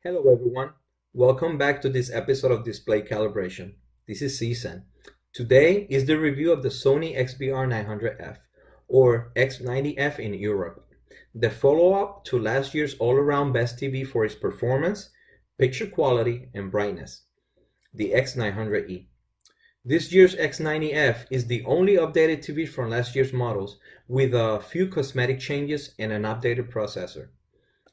Hello everyone, welcome back to this episode of Display Calibration. This is Csen. Today is the review of the Sony XBR900F or X90F in Europe, the follow-up to last year's all-around best TV for its performance, picture quality, and brightness, the X900E. This year's X90F is the only updated TV from last year's models with a few cosmetic changes and an updated processor.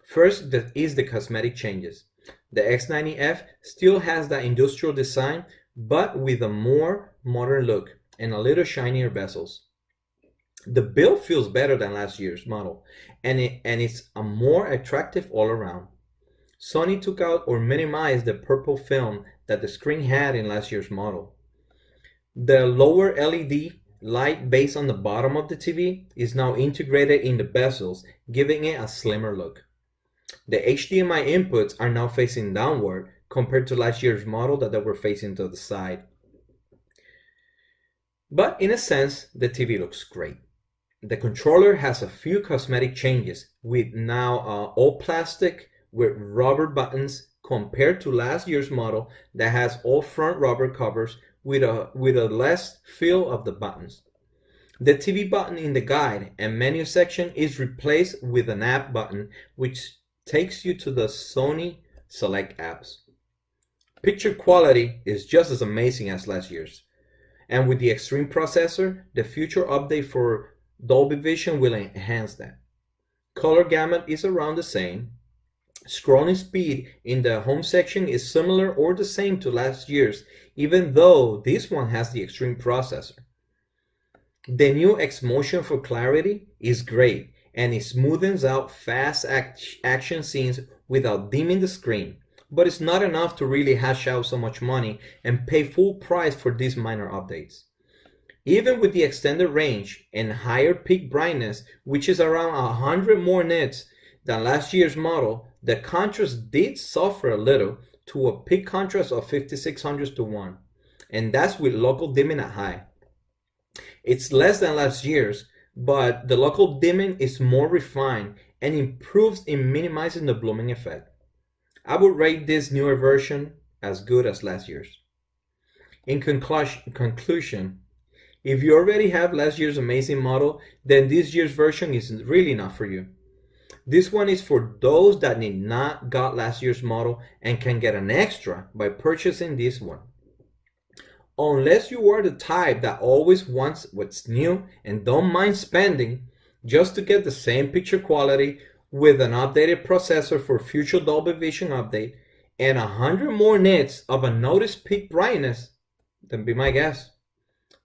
First is the cosmetic changes. The X90F still has that industrial design, but with a more modern look and a little shinier bezels. The build feels better than last year's model, and it's a more attractive all around. Sony took out or minimized the purple film that the screen had in last year's model. The lower LED light base on the bottom of the TV is now integrated in the bezels, giving it a slimmer look. The HDMI inputs are now facing downward compared to last year's model that they were facing to the side. But in a sense, the TV looks great. The controller has a few cosmetic changes with now all plastic with rubber buttons compared to last year's model that has all front rubber covers with a less feel of the buttons. The TV button in the guide and menu section is replaced with an app button which takes you to the Sony select apps. Picture quality is just as amazing as last year's. And with the Extreme processor, the future update for Dolby Vision will enhance that. Color gamut is around the same. Scrolling speed in the home section is similar or the same to last year's, even though this one has the Extreme processor. The new X Motion for clarity is great, and it smoothens out fast action scenes without dimming the screen, but it's not enough to really hash out so much money and pay full price for these minor updates. Even with the extended range and higher peak brightness, which is around 100 more nits than last year's model, the contrast did suffer a little to a peak contrast of 5600 to 1, and that's with local dimming at high. It's less than last year's, but the local dimming is more refined and improves in minimizing the blooming effect. I would rate this newer version as good as last year's. In conclusion, if you already have last year's amazing model, then this year's version is really not for you. This one is for those that did not got last year's model and can get an extra by purchasing this one. Unless you are the type that always wants what's new and don't mind spending just to get the same picture quality with an updated processor for future Dolby Vision update and 100 more nits of a noticed peak brightness, then be my guest.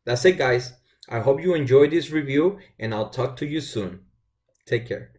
That's it guys. I hope you enjoyed this review and I'll talk to you soon. Take care.